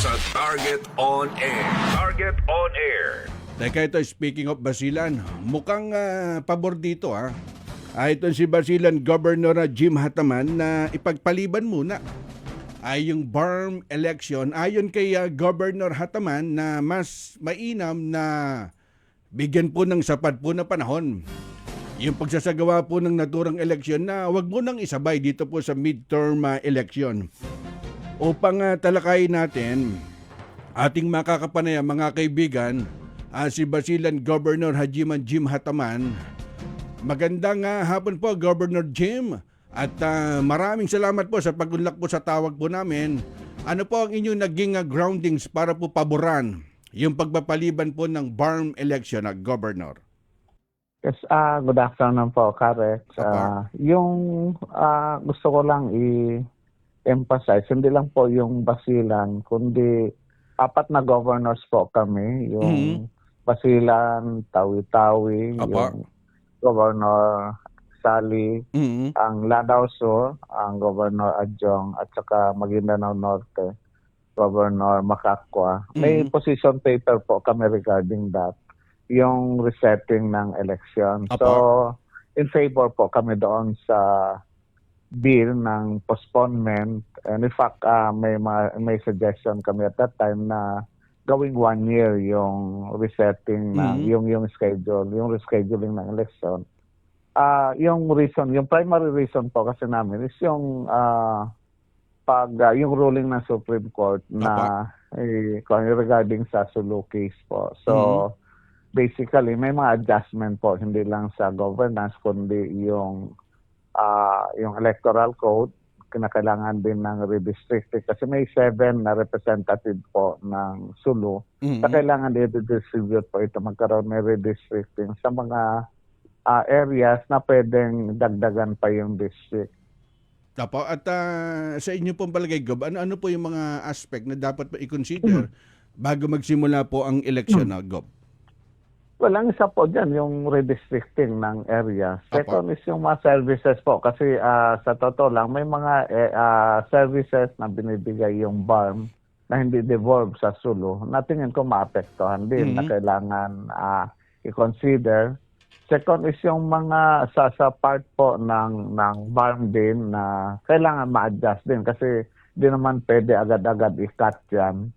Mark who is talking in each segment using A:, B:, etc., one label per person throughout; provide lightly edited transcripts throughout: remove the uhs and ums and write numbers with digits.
A: sa Target on Air. Target on Air.
B: Teka, ito, speaking of Basilan, mukhang pabor dito ito si Basilan Governor Jim Hataman na ipagpaliban muna ay yung BARM election ayon kay Governor Hataman na mas mainam na bigyan po ng sapat po na panahon yung pagsasagawa po ng naturang eleksyon na wag mo nang isabay dito po sa midterm election. Upang talakayin natin ating makakapanayam mga kaibigan, si Basilan Governor Hajiman Jim Hataman. Magandang hapon po, Governor Jim. At maraming salamat po sa pagunlak po sa tawag po namin. Ano po ang inyong naging groundings para po paboran yung pagpapaliban po ng BARM election, Governor?
C: Yes, good afternoon po, Karex. Yung gusto ko lang i-emphasize, hindi lang po yung Basilan, kundi apat na governors po kami. Yung Basilan, Tawi-Tawi, yung Governor Sali, ang Lanao Sur, ang Governor Adjong, at saka Maguindanao Norte, Governor Macacua. May position paper po kami regarding that, yung resetting ng election. So, in favor po kami doon sa bill ng postponement. And in fact, may suggestion kami at that time na gawing 1 year yung resetting ng yung schedule, yung rescheduling ng election. Yung primary reason po kasi namin is yung yung ruling ng Supreme Court na regarding sa Sulu case po. So basically may mga adjustment po, hindi lang sa governance kundi yung electoral code, kinakailangan din ng redistricting kasi may 7 na representative po ng Sulu na kailangan i-distribute po ito, magkaroon may redistricting sa mga areas na pwedeng dagdagan pa yung district.
B: Tapo, at sa inyo pong palagay, Gob, ano po yung mga aspect na dapat i-consider bago magsimula po ang eleksyon, Gob?
C: Well, ang isa po dyan, yung redistricting ng area. Second is yung mga services po. Kasi sa totoo lang, may mga services na binibigay yung BARM na hindi devolve sa Sulu. Natingin ko maapektuhan din na kailangan i-consider. Second is yung mga sa part po ng BARM din na kailangan ma-adjust din. Kasi di naman pwede agad-agad i-cut yan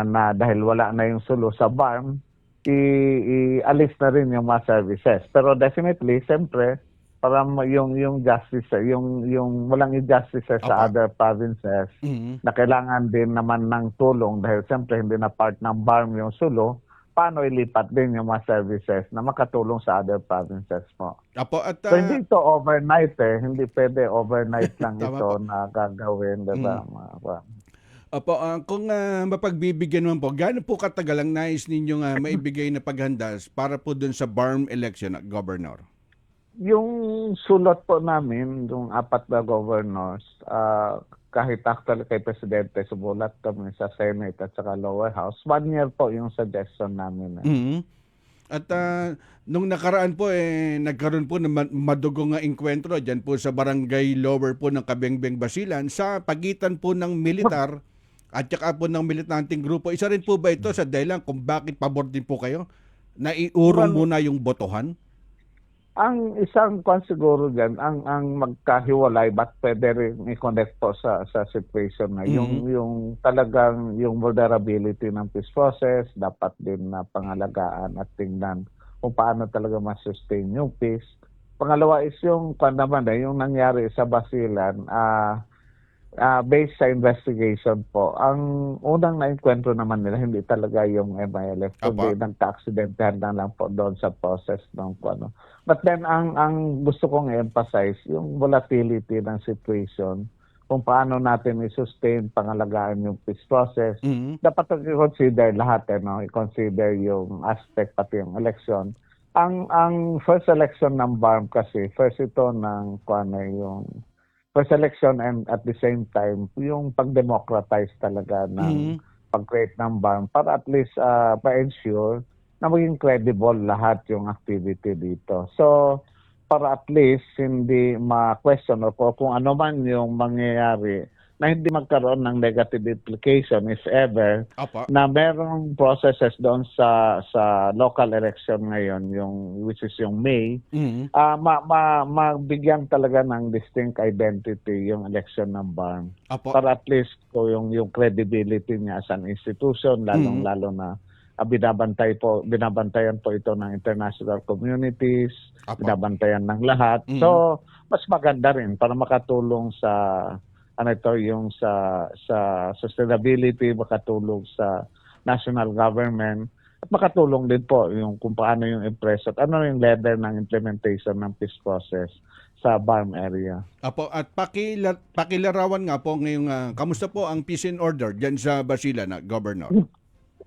C: na dahil wala na yung Sulu sa BARM, i-alis na rin yung mga services. Pero definitely, siyempre, para yung justice, yung walang i-justice sa other provinces na kailangan din naman ng tulong dahil siyempre hindi na part ng BARM yung Sulu, paano ilipat din yung mga services na makatulong sa other provinces mo. So hindi ito overnight hindi pwede overnight lang ito na gagawin. Diba?
B: Kung mapagbibigyan naman po, gaano po katagal ang nais ninyong maibigay na paghandas para po dun sa BARM election, Governor?
C: Yung sulot po namin, yung 4 na governors, kahit actually kay Presidente, sumulat kami sa Senate at saka Lower House, 1 year po yung suggestion namin.
B: At nung nakaraan po, nagkaroon po ng madugong engkwentro dyan po sa barangay Lower po ng Kabengbeng, Basilan sa pagitan po ng militar at saka po ng militanteng grupo. Isa rin po ba ito sa dahilan kung bakit pabor din po kayo na iurong muna yung botohan?
C: Ang isang kwan siguro dyan, ang magkahiwalay, but pwede rin i-connect po sa situation na yung talagang yung vulnerability ng peace process, dapat din na pangalagaan at tingnan kung paano talaga ma-sustain yung peace. Pangalawa is yung kwan naman yung nangyari sa Basilan, based sa investigation po, ang unang na-enkwentro naman nila, hindi talaga yung MILF, kundi nagka-accidentehan na lang po doon sa process ng ano. But then, ang gusto kong i-emphasize, yung volatility ng situation, kung paano natin i-sustain, pangalagaan yung peace process. Dapat i-consider lahat, i-consider yung aspect, pati yung election. Ang first election ng BARM kasi, first ito ng yung first election and at the same time, yung pag-democratize talaga ng pag-create ng BARM para at least pa-ensure na maging credible lahat yung activity dito. So, para at least hindi ma-question o kung ano man yung mangyayari na hindi magkaroon ng negative implication if ever
B: Opo.
C: na merong processes doon sa local election ngayon, yung which is yung May,
B: Mhm.
C: mabigyan talaga ng distinct identity yung election ng BARM
B: Opo.
C: para at least ko yung credibility niya as an institution, lalong-lalo na binabantayan po ito ng international communities,
B: Opo.
C: binabantayan ng lahat.
B: Mhm.
C: So mas maganda rin para makatulong sa yung sa sustainability, makatulong sa national government, at makatulong din po yung kung paano yung impress at ano yung level ng implementation ng peace process sa BARM area.
B: Opo, at pakilarawan nga po ngayong kamusta po ang peace and order diyan sa Basilan, Governor?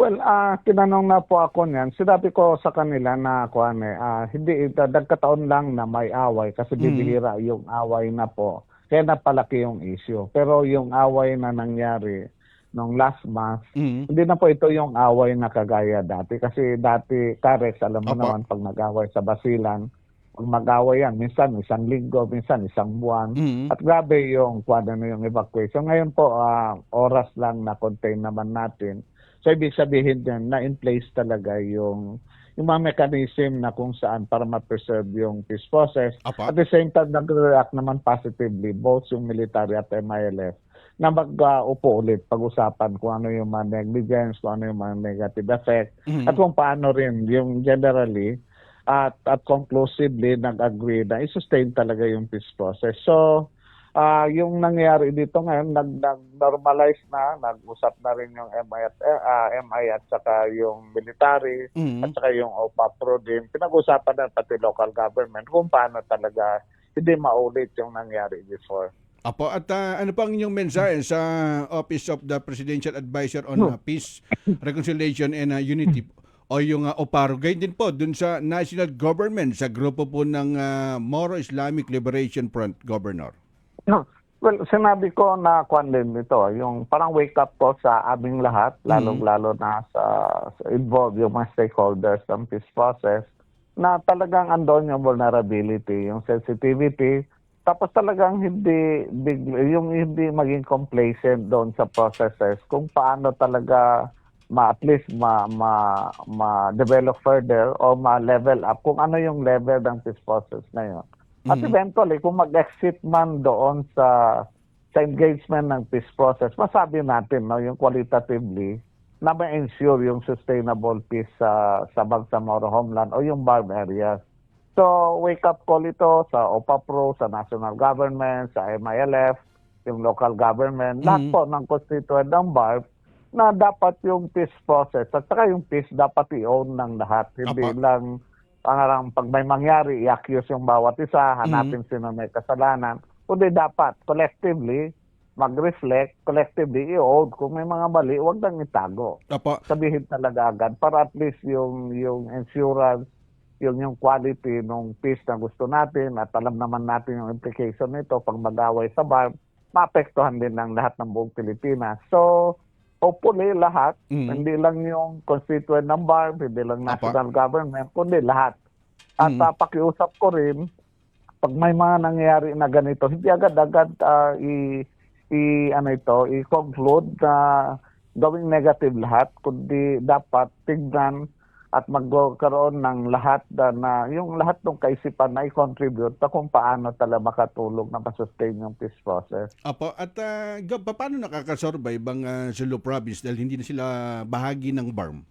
C: Well, tinanong na po ako niyan. Sinabi ko sa kanila na hindi nagkataon lang na may away kasi bibihira yung away na po. Kaya napalaki yung issue. Pero yung away na nangyari nung last month, hindi na po ito yung away na kagaya dati. Kasi dati, Karex, alam mo
B: Opo.
C: naman, pag nag-away sa Basilan, pag mag-away yan, minsan isang linggo, minsan isang buwan.
B: Mhm.
C: At grabe yung yung evacuation. Ngayon po, oras lang na contain naman natin. So, ibig sabihin din na in place talaga yung mga mechanism na kung saan para ma-preserve yung peace process.
B: Opo.
C: At the same time, nag-react naman positively both yung military at MILF na mag-upo ulit, pag-usapan kung ano yung mga negligence, kung ano yung mga negative effect,
B: Mhm.
C: at kung paano rin yung generally at conclusively nag-agree na i-sustain talaga yung peace process. So, yung nangyayari dito ngayon, nag-normalize na, nag-usap na rin yung MI at saka yung military
B: Mhm.
C: at saka yung OPAPRO din. Pinag-usapan na pati local government kung paano talaga hindi maulit yung nangyari before.
B: Apo, at ano pa ang inyong mensahe sa Office of the Presidential Advisor on Peace, Reconciliation and Unity o yung OPARO? Ganyan din po dun sa national government, sa grupo po ng Moro Islamic Liberation Front, Governor.
C: No. Well, sinabi ko na din dito, yung parang wake up ko sa aming lahat, lalong-lalo na sa involved yung mga stakeholders ng peace process, na talagang andon yung vulnerability, yung sensitivity, tapos talagang hindi hindi maging complacent doon sa processes kung paano talaga at least ma-develop further o ma-level up kung ano yung level ng peace process na yun. At eventually, kung mag-exit man doon sa engagement ng peace process, masabi natin yung qualitatively na ma-ensure yung sustainable peace sa Bangsamoro homeland o yung BARM areas. So, wake up call ito sa OPAPRO, sa national government, sa MILF, yung local government, lahat po ng constituent ng BARM na dapat yung peace process at saka yung peace dapat i-own ng lahat. Hindi lang parang pag may mangyari, i-accuse yung bawat isa, hanapin sino may kasalanan. Kundi dapat collectively mag-reflect, collectively i-own. Kung may mga mali, huwag nang itago.
B: Apo.
C: Sabihin talaga agad para at least yung insurance, yung quality ng peace na gusto natin at alam naman natin yung implication nito pag mag-away sa BARM, maapektuhan din ng lahat ng buong Pilipinas. So, hopefully lahat, hindi lang yung constituent ng BARM, hindi lang national government, kundi lahat. At pakiusap ko rin, pag may mga nangyayari na ganito, hindi agad-agad i-conclude na gawing negative lahat, kundi dapat tignan at magkaroon ng lahat na yung lahat ng kaisipan na i-contribute na kung paano talaga makatulong na masustain yung peace process.
B: Apo, at paano nakakasurvive ang Sulu Province dahil hindi na sila bahagi ng BARM?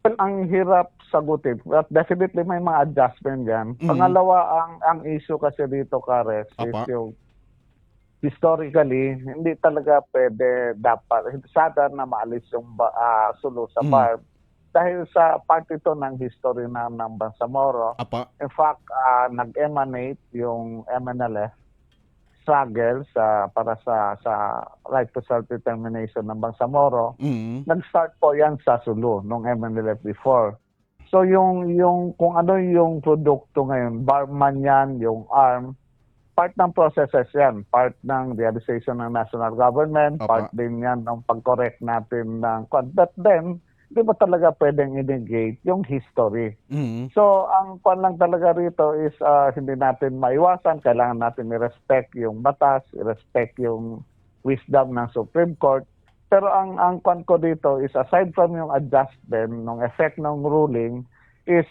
C: Well, ang hirap sagutin. But definitely may mga adjustment yan. Pangalawa, ang issue kasi dito, Kares, is yung historically, hindi talaga dapat sana na maalis yung Sulu sa BARM. Dahil sa part ito ng history ng Bangsamoro. In fact, nag-emanate yung MNLF struggle para sa right to self-determination ng Bangsamoro. Nag-start po yan sa Sulu nung MNLF before. So yung kung ano yung produkto ngayon, BARM man yan, yung ARM, part ng processes yan, part ng realization ng national government, part din yan ng pag-correct natin ng but then di ba talaga pwedeng i-negate yung history.
B: Mhm.
C: So, ang pan lang talaga rito is hindi natin maiwasan. Kailangan natin i-respect yung batas, i-respect yung wisdom ng Supreme Court. Pero ang pan ko dito is aside from yung adjustment, ng effect ng ruling, is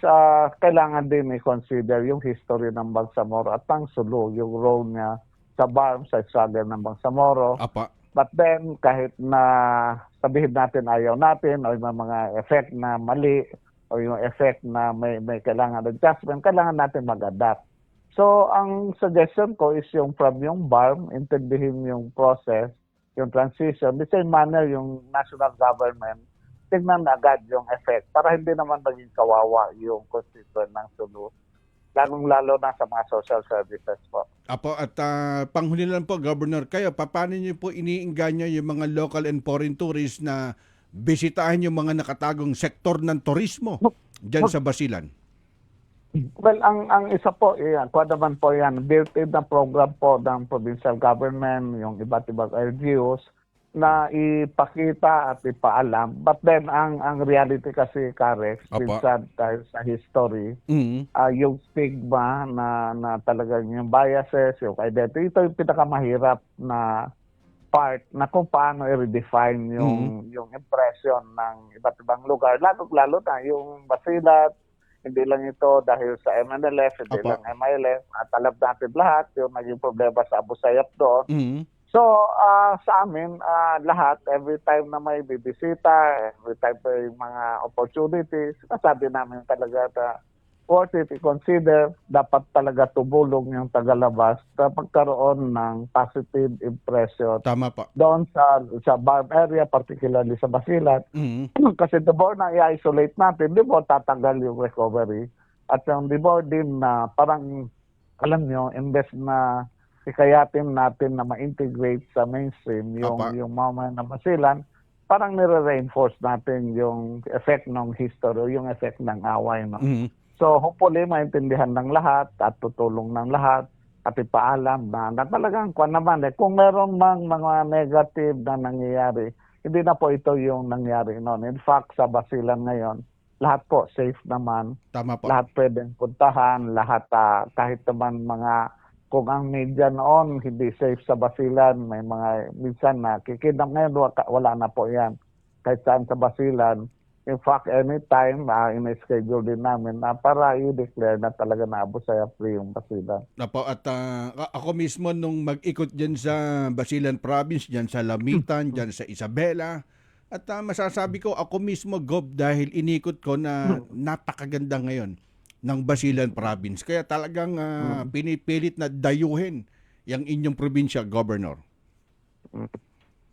C: kailangan din i-consider yung history ng Bangsamoro at ang Sulu, yung role niya sa BARM, sa struggle ng Bangsamoro.
B: Apa.
C: But then, kahit na sabihin natin ayaw natin o yung mga effect na mali o yung effect na may kailangan adjustment, kailangan natin mag-adapt. So, ang suggestion ko is yung from yung BARM, intindihin yung process, yung transition, the same manner yung national government, tignan na agad yung effect para hindi naman maging kawawa yung constituent ng Sulu, lalong-lalo na sa mga social services po.
B: Apo, at panghuli lang po, Governor, kayo, paano niyo po iniinganyo yung mga local and foreign tourists na bisitahin yung mga nakatagong sektor ng turismo dyan sa Basilan?
C: Well, ang isa po, kuha naman po yan, built-in na program po ng provincial government, yung iba't ibang LGUs, na ipakita at ipaalam. But then, ang reality kasi, Karex, minsan dahil sa history, yung stigma na talagang yung biases, yung identity, ito yung pinakamahirap na part na kung paano i-redefine yung impression ng iba't ibang lugar. Lalo na yung Basilan, hindi lang ito dahil sa MNLF, hindi lang MILF, at alam natin lahat yung naging problema sa Abu Sayyaf doon. So, sa amin, lahat, every time na may bibisita, every time may mga opportunities, sabi namin talaga na worth it i-consider, dapat talaga tumulong yung tagalabas na pagkaroon ng positive impression.
B: Tama pa.
C: Doon sa BARM area, particularly sa Basilan. Kasi the more na i-isolate natin, di more tatagal yung recovery. At yung di more din na parang, alam nyo, imbes na ikayatin natin na ma-integrate sa mainstream yung mga na Basilan, parang nire-reinforce natin yung effect ng history, yung effect ng away. No? So hopefully maintindihan ng lahat at tutulong ng lahat at ipaalam na talagang kung meron mang mga negative na nangyayari, hindi na po ito yung nangyari noon. In fact, sa Basilan ngayon, lahat po safe naman.
B: Tama po.
C: Lahat pwedeng puntahan, lahat kahit naman kung ang media noon hindi safe sa Basilan, may mga minsan na kikidnap ngayon, wala na po yan. Kahit saan sa Basilan. In fact, anytime, in-schedule din namin na para i-declare na talaga na Abu Sayyaf free yung Basilan.
B: Apo, at ako mismo nung mag-ikot dyan sa Basilan Province, dyan sa Lamitan, dyan sa Isabela, at masasabi ko ako mismo, Gob, dahil inikot ko na napakaganda ngayon ng Basilan Province. Kaya talagang pinipilit na dayuhin yung inyong probinsya, Governor.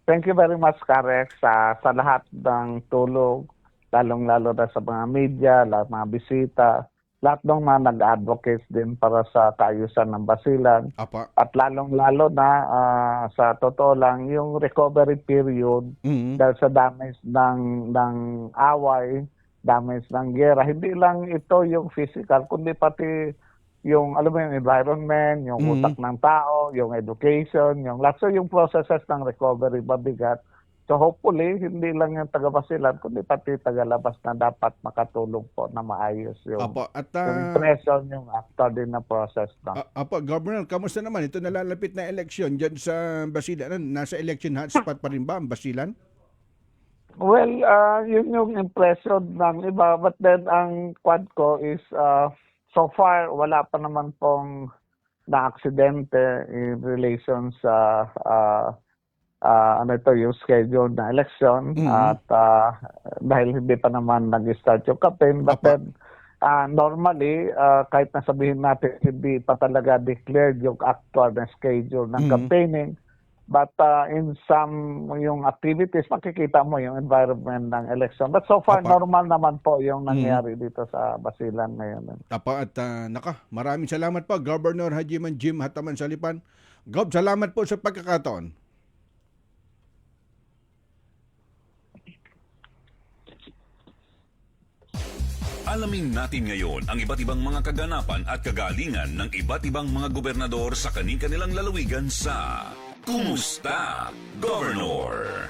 C: Thank you very much, Karex, sa lahat ng tulong, lalong-lalo na sa mga media, lahat mga bisita, lahat ng mga nag-advocates din para sa kaayusan ng Basilan.
B: Apa.
C: At lalong-lalo na sa totoo lang, yung recovery period dahil sa damage ng away, damage ng gera. Hindi lang ito yung physical, kundi pati yung, alam mo, yung environment, yung utak ng tao, yung education, yung lahat. So yung processes ng recovery mabigat. So hopefully, hindi lang yung taga-Basilan, kundi pati taga-labas na dapat makatulong po na maayos yung, yung impression, yung after din na process. No?
B: Governor, kamusta naman? Ito nalalapit na election dyan sa Basilan. Nasa election hotspot pa rin ba ang Basilan?
C: Well, yun yung impression ng iba. But then, ang quad ko is, so far, wala pa naman pong na-aksidente in relation sa yung scheduled na election. At dahil hindi pa naman nag-start yung campaign. But then, normally, kahit nasabihin natin, hindi pa talaga declared yung actual na schedule ng campaigning. But in some yung activities, makikita mo yung environment ng election. But so far, normal naman po yung nangyari dito sa Basilan ngayon.
B: At maraming salamat po, Governor Hajiman Jim Hataman Salipan. Gob, salamat po sa pagkakataon.
A: Alamin natin ngayon ang iba't ibang mga kaganapan at kagalingan ng iba't ibang mga gobernador sa kani-kanilang lalawigan sa Kumusta, Governor?